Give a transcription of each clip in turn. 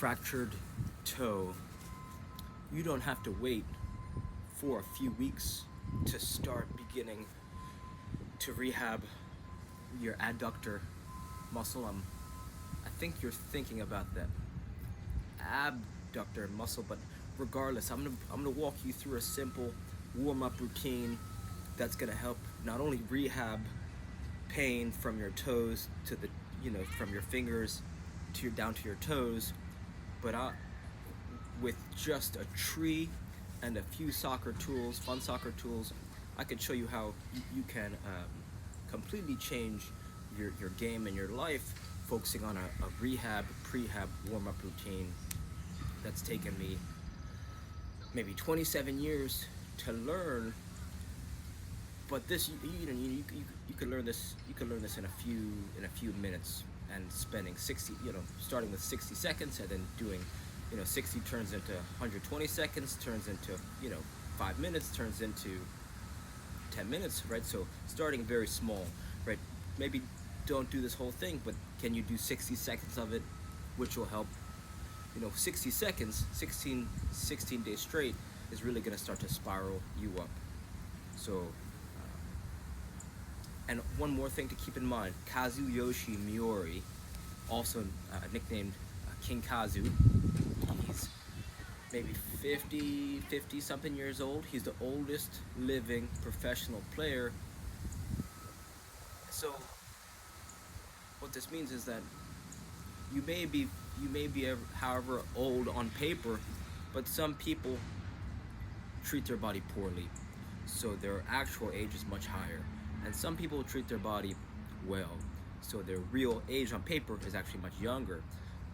fractured toe, you don't have to wait for a few weeks to start beginning to rehab your adductor muscle. I think you're thinking about that abductor muscle, but regardless, I'm gonna walk you through a simple warm-up routine that's gonna help not only rehab pain from your toes to the, from your fingers to down to your toes, but with just a tree and a few soccer tools, fun soccer tools, I could show you how you can completely change your game and your life, focusing on a rehab, prehab, warm-up routine that's taken me maybe 27 years to learn. But this, you can learn this. You can learn this in a few minutes, and spending 60, starting with 60 seconds, and then doing, 60 turns into 120 seconds, turns into 5 minutes, turns into 10 minutes, right? So starting very small, right? Maybe don't do this whole thing, but can you do 60 seconds of it, which will help. 60 seconds, 16 days straight is really going to start to spiral you up. So, and one more thing to keep in mind, Kazuyoshi Miori, also nicknamed King Kazu, he's maybe 50 something years old. He's the oldest living professional player. So what this means is that you may be however old on paper, but some people treat their body poorly, so their actual age is much higher, and some people treat their body well, so their real age on paper is actually much younger.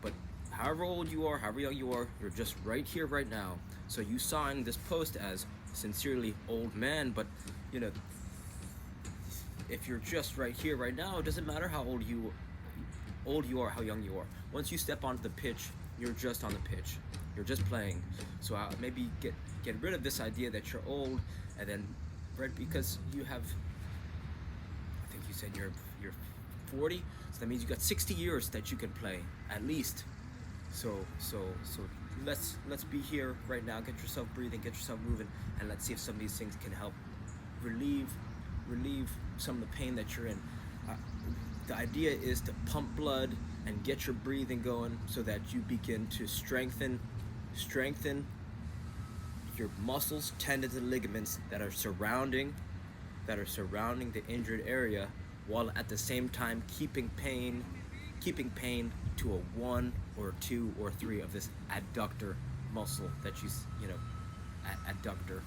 But however old you are, however young you are, you're just right here right now. So you signed this post as sincerely old man, but if you're just right here right now, it doesn't matter how old you are, how young you are. Once you step onto the pitch, you're just on the pitch. You're just playing. So maybe get rid of this idea that you're old, and then, right, because you have, I think you said you're 40, so that means you got 60 years that you can play at least. So let's be here right now. Get yourself breathing, get yourself moving, and let's see if some of these things can help relieve some of the pain that you're in. The idea is to pump blood and get your breathing going so that you begin to strengthen your muscles, tendons, and ligaments that are surrounding the injured area, while at the same time keeping pain to a 1 or 2 or 3 of this adductor muscle that adductor.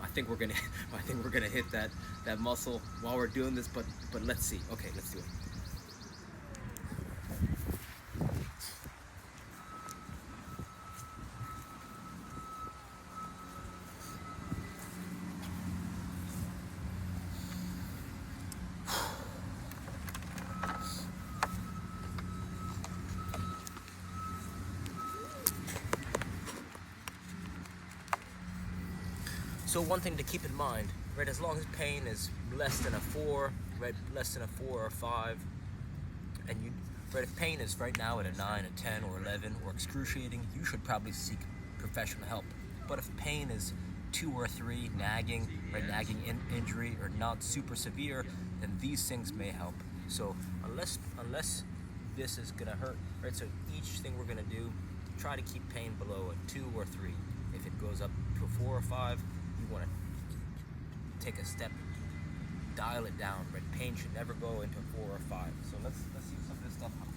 I think we're gonna hit that muscle while we're doing this, but let's see. Okay, let's do it. So one thing to keep in mind, right, as long as pain is less than a 4, right, less than a 4 or 5, and right, if pain is right now at a 9, a 10, or 11, or excruciating, you should probably seek professional help. But if pain is 2 or 3, nagging injury, or not super severe, then these things may help. So unless this is gonna hurt, right, so each thing we're gonna do, try to keep pain below a 2 or 3. If it goes up to a 4 or 5, you want to take a step, dial it down, right? Pain should never go into 4 or 5. So let's see if some of this stuff helps.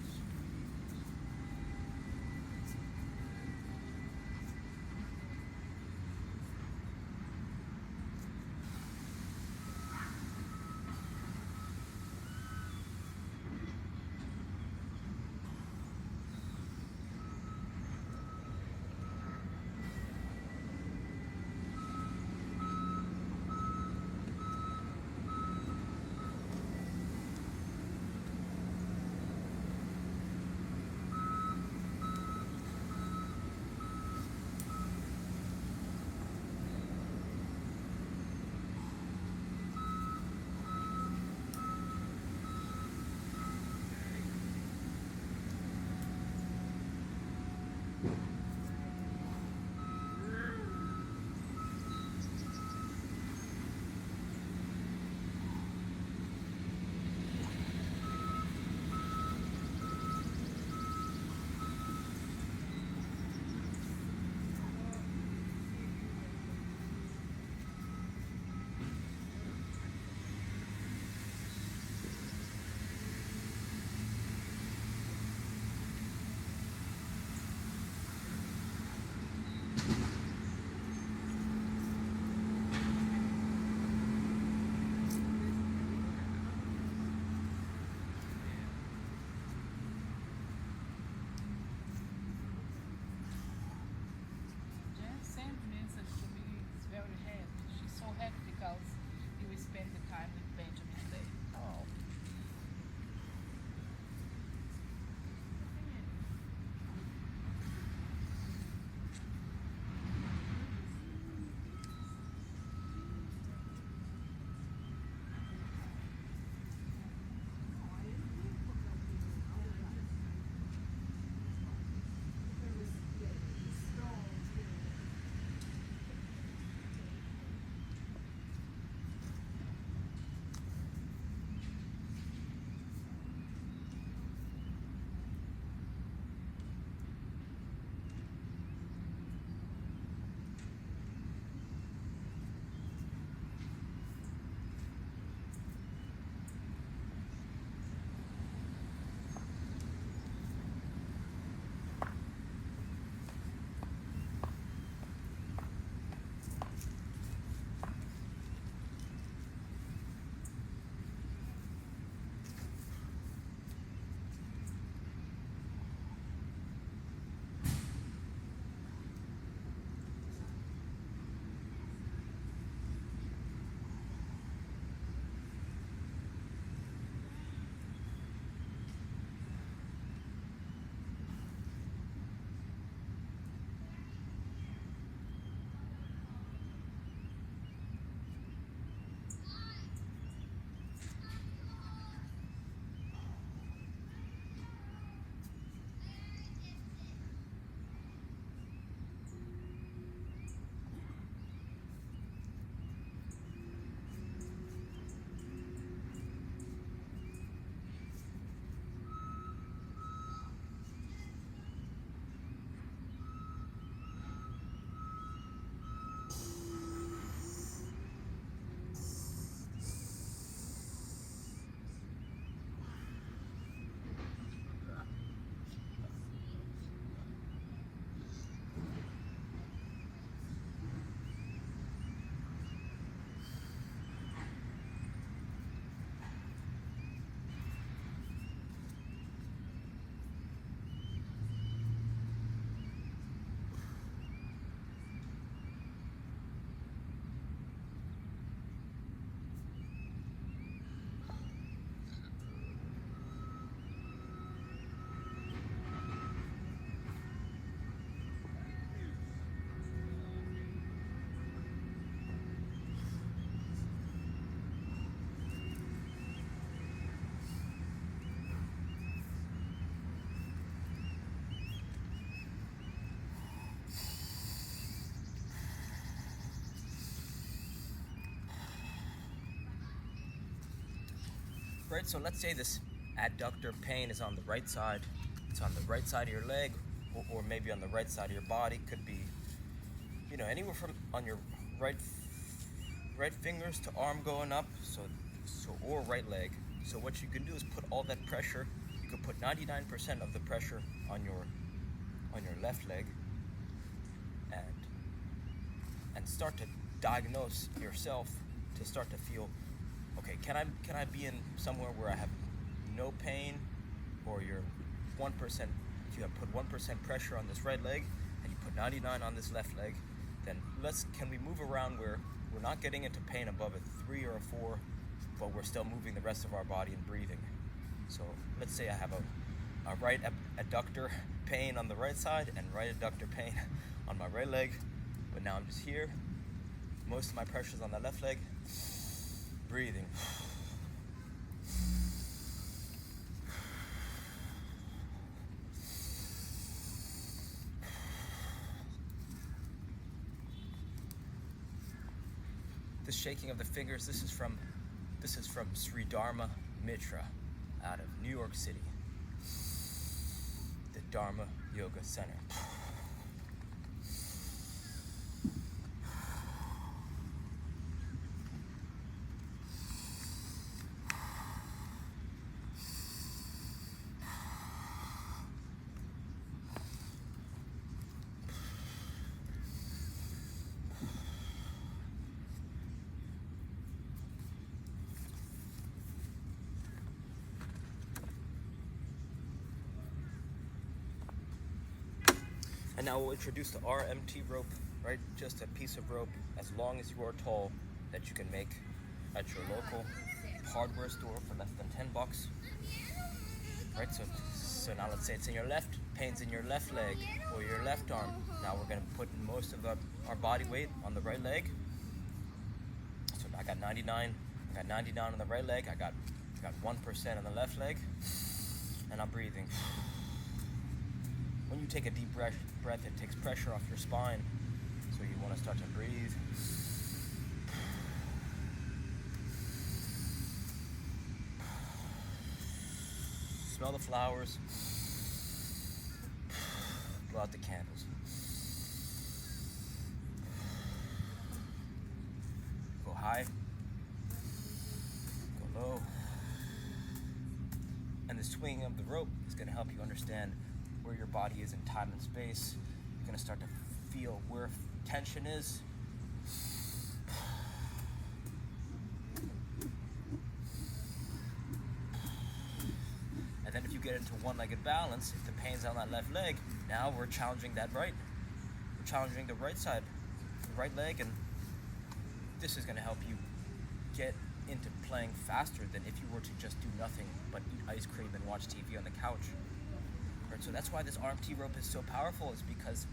right? So let's say this adductor pain is on the right side. It's on the right side of your leg, or maybe on the right side of your body. Could be, anywhere from on your right fingers to arm going up. So or right leg. So what you can do is put all that pressure. You can put 99% of the pressure on your left leg, and start to diagnose yourself, to start to feel, okay, can I be in somewhere where I have no pain, or you're 1%, if you have put 1% pressure on this right leg and you put 99 on this left leg, then can we move around where we're not getting into pain above a 3 or a 4, but we're still moving the rest of our body and breathing. So let's say I have a right adductor pain on the right side and right adductor pain on my right leg, but now I'm just here. Most of my pressure is on the left leg. Breathing. This shaking of the fingers, this is from Sri Dharma Mitra out of New York City, the Dharma Yoga Center. And now we'll introduce the RMT rope, right? Just a piece of rope as long as you are tall that you can make at your local hardware store for less than $10, right? So now let's say it's in your left, pain's in your left leg or your left arm. Now we're gonna put most of our body weight on the right leg. So I got 99 on the right leg. I got 1% on the left leg, and I'm breathing. When you take a deep breath, it takes pressure off your spine, so you want to start to breathe. Smell the flowers. Blow out the candles. Go high. Go low. And the swinging of the rope is going to help you understand where your body is in time and space. You're going to start to feel where tension is. And then if you get into one-legged balance, if the pain's on that left leg, now we're challenging that right. We're challenging the right side, the right leg, and this is going to help you get into playing faster than if you were to just do nothing but eat ice cream and watch TV on the couch. So that's why this RMT rope is so powerful, is because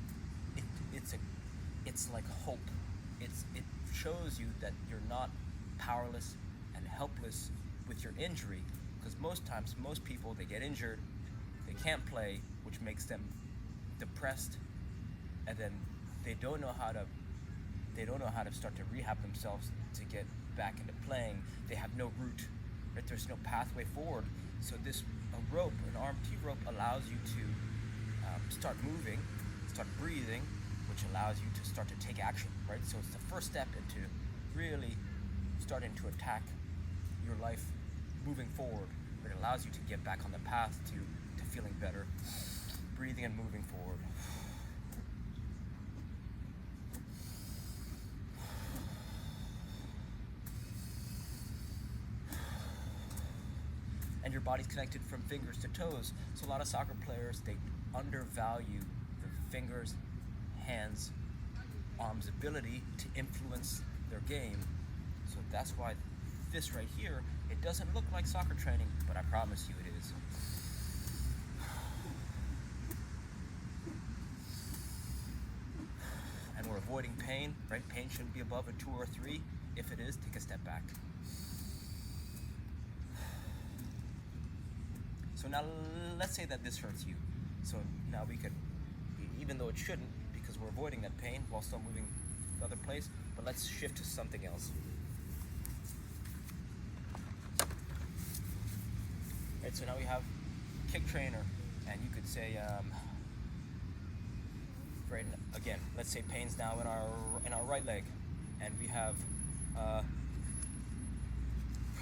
it's like hope. It shows you that you're not powerless and helpless with your injury, because most people, they get injured, they can't play, which makes them depressed, and then they don't know how to start to rehab themselves to get back into playing. They have no route, right? There's no pathway forward. So a rope, an RMT rope, allows you to start moving, start breathing, which allows you to start to take action, right? So it's the first step into really starting to attack your life, moving forward. It allows you to get back on the path to feeling better, breathing and moving forward. And your body's connected from fingers to toes. So a lot of soccer players, they undervalue the fingers, hands, arms' ability to influence their game. So that's why this right here, it doesn't look like soccer training, but I promise you it is. And we're avoiding pain, right? Pain shouldn't be above a 2 or 3. If it is, take a step back. So now let's say that this hurts you. So now we could, even though it shouldn't, because we're avoiding that pain while still moving to the other place, but let's shift to something else. Right, so now we have kick trainer, and you could say, right again, let's say pain's now in our right leg, and we have,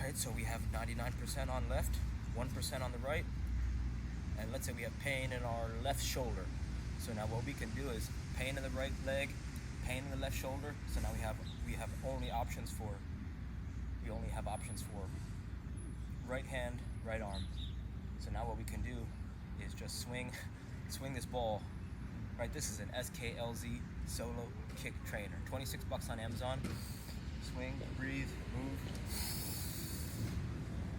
right, so we have 99% on left, 1% on the right, and let's say we have pain in our left shoulder. So now what we can do is pain in the right leg, pain in the left shoulder. So now we have only options for right hand, right arm. So now what we can do is just swing this ball. Right, this is an SKLZ solo kick trainer. 26 bucks on Amazon. Swing, breathe, move.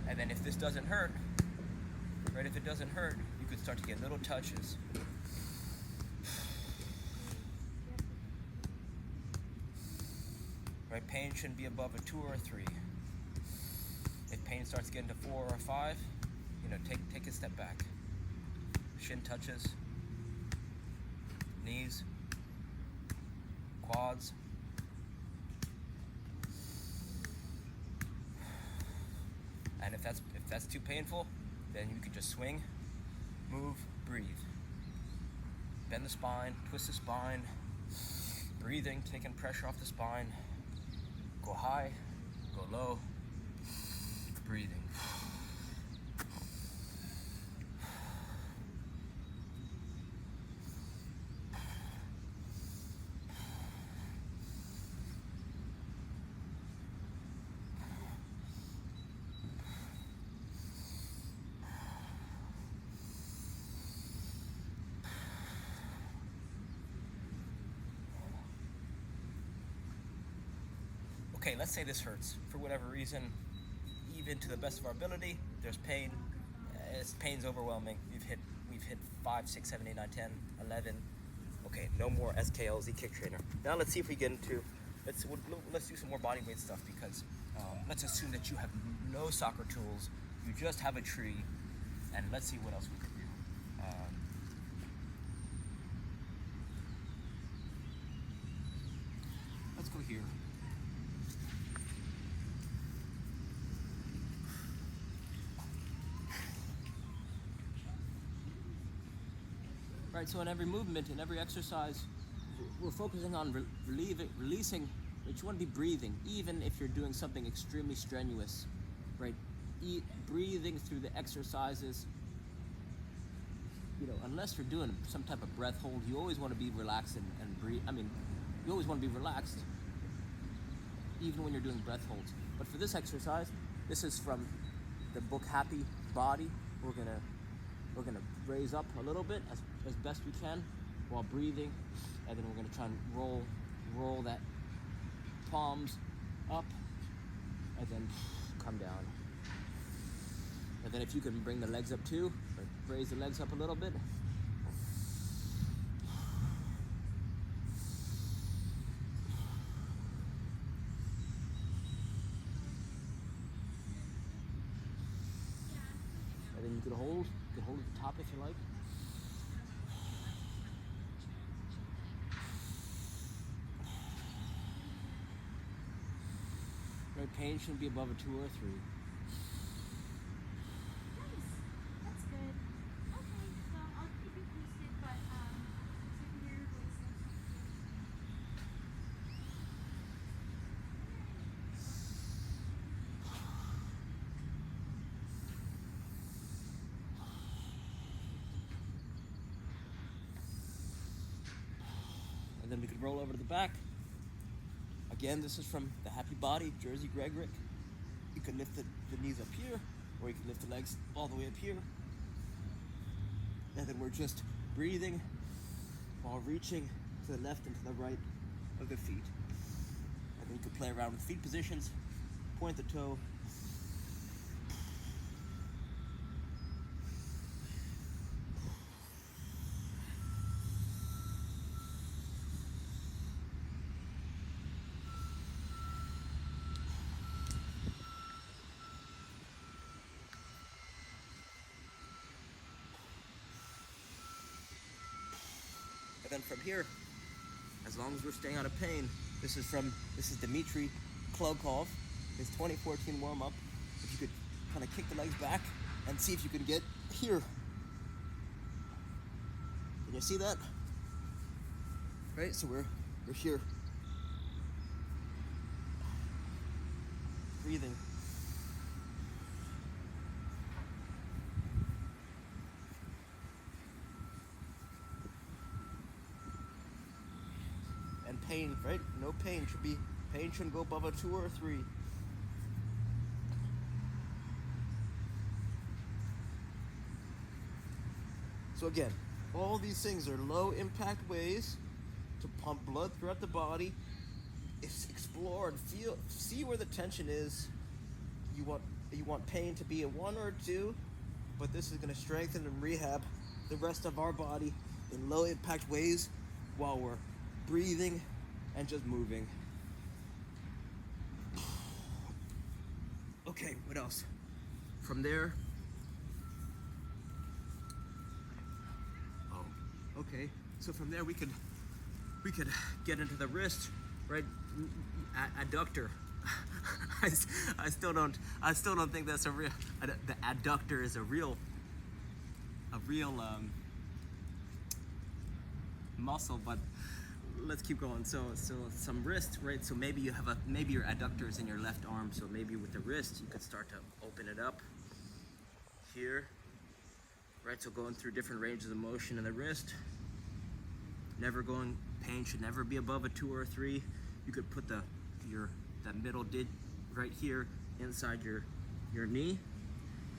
And then if this doesn't hurt, right, if it doesn't hurt, you could start to get little touches. Right, pain shouldn't be above a 2 or a 3. If pain starts getting to 4 or 5, take a step back. Shin touches, knees, quads. And if that's too painful, then you can just swing, move, breathe. Bend the spine, twist the spine, breathing, taking pressure off the spine. Go high, go low, breathing. Okay, let's say this hurts for whatever reason. Even to the best of our ability, there's pain. Pain's overwhelming. We've hit 5, 6, 7, 8, 9, 10, 11. Okay, no more SKLZ kick trainer. Now let's see if we get into let's do some more body weight stuff, because let's assume that you have no soccer tools. You just have a tree, and let's see what else we could do. Let's go here. Right, so in every movement, in every exercise, we're focusing on releasing, but you want to be breathing, even if you're doing something extremely strenuous, right? Breathing through the exercises. Unless you're doing some type of breath hold, you always want to be relaxed and breathe. You always want to be relaxed, even when you're doing breath holds. But for this exercise, this is from the book Happy Body. We're gonna raise up a little bit as best we can while breathing, and then we're gonna try and roll that palms up, and then come down. And then if you can bring the legs up too, raise the legs up a little bit. And then you can hold at the top if you like. Right, pain shouldn't be above a 2 or a 3. That's good. Okay, so I'll keep you posted, but so I can hear your voice next time. And then we could roll over to the back. Again, this is from the Happy Body, Jersey Gregorick. You can lift the knees up here, or you can lift the legs all the way up here. And then we're just breathing while reaching to the left and to the right of the feet. And then you can play around with feet positions, point the toe. And then from here, as long as we're staying out of pain, this is Dmitry Klokov, his 2014 warm-up. If you could kind of kick the legs back and see if you can get here. Can you see that? Right, so we're here. Breathing. And pain, right? No pain pain shouldn't go above a 2 or a 3. So again, all these things are low impact ways to pump blood throughout the body. Explore and see where the tension is. You want pain to be a 1 or a 2, but this is going to strengthen and rehab the rest of our body in low impact ways while we're breathing and just moving. Okay, what else? From there, okay, so from there we could get into the wrist, right? Adductor. I still don't think that's a real. The adductor is a real muscle, but let's keep going. So some wrist, right? So maybe your adductor is in your left arm. So maybe with the wrist you could start to open it up here, right? So going through different ranges of motion in the wrist. Pain should never be above a 2 or a 3. You could put that middle digit right here inside your knee,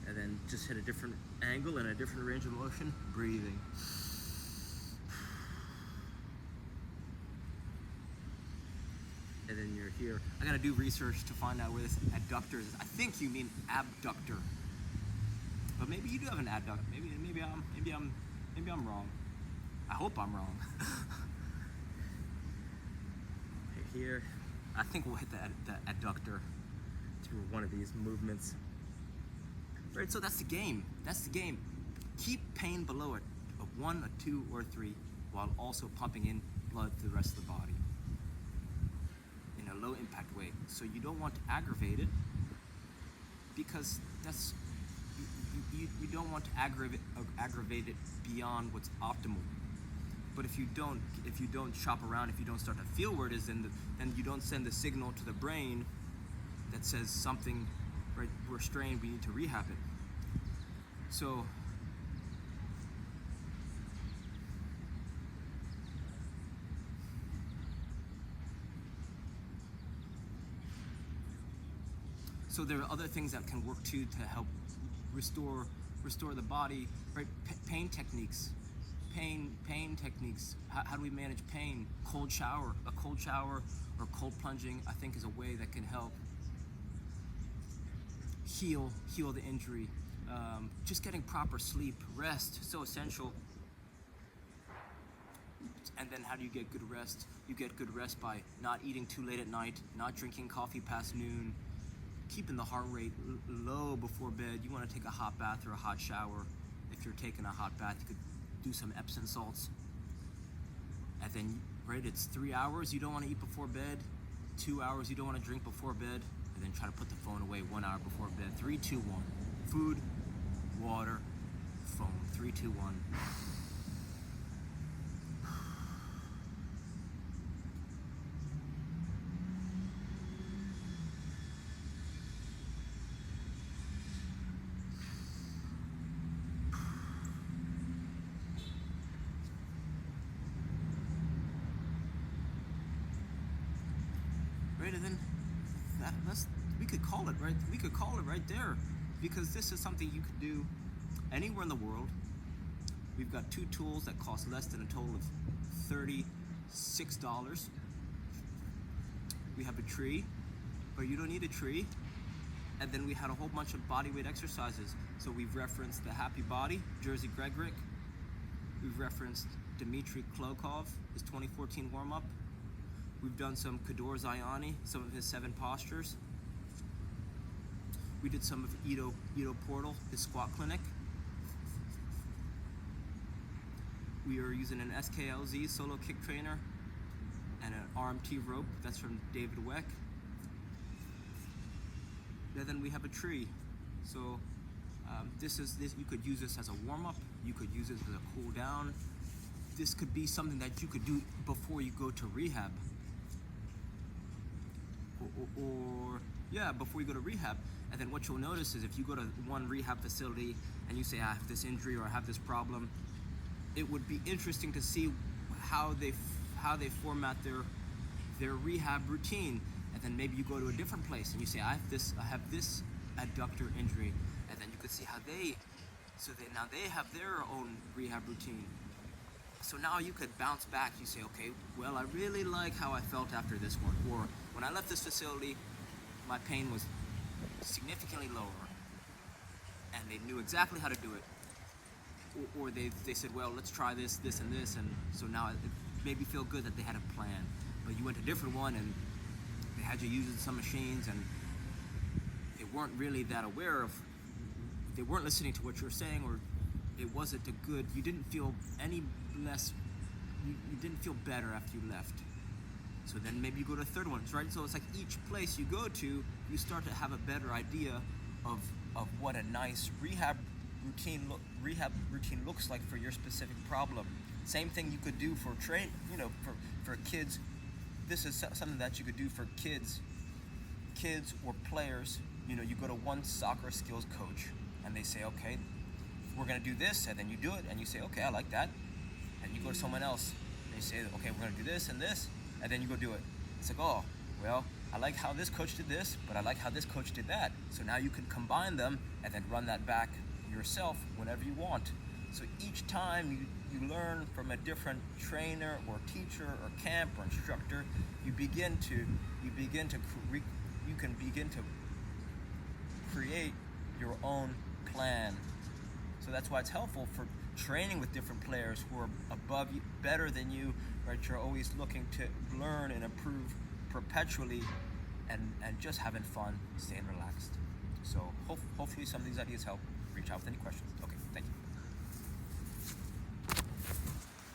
and then just hit a different angle and a different range of motion, breathing. And then you're here. I gotta do research to find out where this adductor is. I think you mean abductor, but maybe you do have an adductor. Maybe I'm wrong. I hope I'm wrong. Right here, I think we'll hit the adductor through one of these movements. Right, so that's the game. Keep pain below it, a 1, a 2, or a 3, while also pumping in blood to the rest of the body in a low impact way. So you don't want to aggravate it, because you don't want to aggravate it beyond what's optimal. But if you don't shop around, if you don't start to feel where it is, then you don't send the signal to the brain that says something, right? We're strained. We need to rehab it. So there are other things that can work too to help restore the body, right? Pain techniques. How do we manage pain? A cold shower or cold plunging, I think, is a way that can help heal the injury. Just getting proper sleep, rest, so essential. And then how do you get good rest? You get good rest by not eating too late at night, not drinking coffee past noon, keeping the heart rate low before bed. You want to take a hot bath or a hot shower. If you're taking a hot bath, you could do some Epsom salts. And then, right, it's 3 hours you don't want to eat before bed, 2 hours you don't want to drink before bed, and then try to put the phone away 1 hour before bed. 3, 2, 1. Food, water, phone. 3, 2, 1. Right, and then we could call it right. We could call it right there, because this is something you could do anywhere in the world. We've got 2 tools that cost less than a total of $36. We have a tree, but you don't need a tree. And then we had a whole bunch of bodyweight exercises. So we've referenced the Happy Body, Jerzy Gregorek. We've referenced Dmitry Klokov, his 2014 warm-up. We've done some Kador Ziani, some of his 7 postures. We did some of Ido Portal, his squat clinic. We are using an SKLZ solo kick trainer and an RMT rope. That's from David Weck. And then we have a tree. So This you could use this as a warm-up. You could use it as a cool down. This could be something that you could do before you go to rehab. Before you go to rehab. And then what you'll notice is if you go to one rehab facility and you say, I have this injury or I have this problem, it would be interesting to see how they format their rehab routine. And then maybe you go to a different place and you say, I have this adductor injury, and then you could see how now they have their own rehab routine. So now you could bounce back. You say, okay, well, I really like how I felt after this one, or when I left this facility, my pain was significantly lower, and they knew exactly how to do it. Or they said, well, let's try this, and this, and so now it made me feel good that they had a plan. But you went to a different one, and they had you using some machines, and they weren't really that aware of, they weren't listening to what you were saying, or it wasn't a good, you didn't feel any less, you didn't feel better after you left. So then maybe you go to a third one, right? So it's like each place you go to, you start to have a better idea of what a nice rehab routine looks like for your specific problem. Same thing you could do for for kids. This is something that you could do for kids or players. You go to one soccer skills coach and they say, okay, we're gonna do this, and then you do it, and you say, okay, I like that. And you go to someone else, and you say, okay, we're gonna do this and this, and then you go do it. It's like, oh, well, I like how this coach did this, but I like how this coach did that. So now you can combine them and then run that back yourself whenever you want. So each time you learn from a different trainer or teacher or camp or instructor, you can begin to create your own plan. So that's why it's helpful for training with different players who are above you, better than you, right? You're always looking to learn and improve perpetually, and just having fun, staying relaxed. So hopefully some of these ideas help. Reach out with any questions.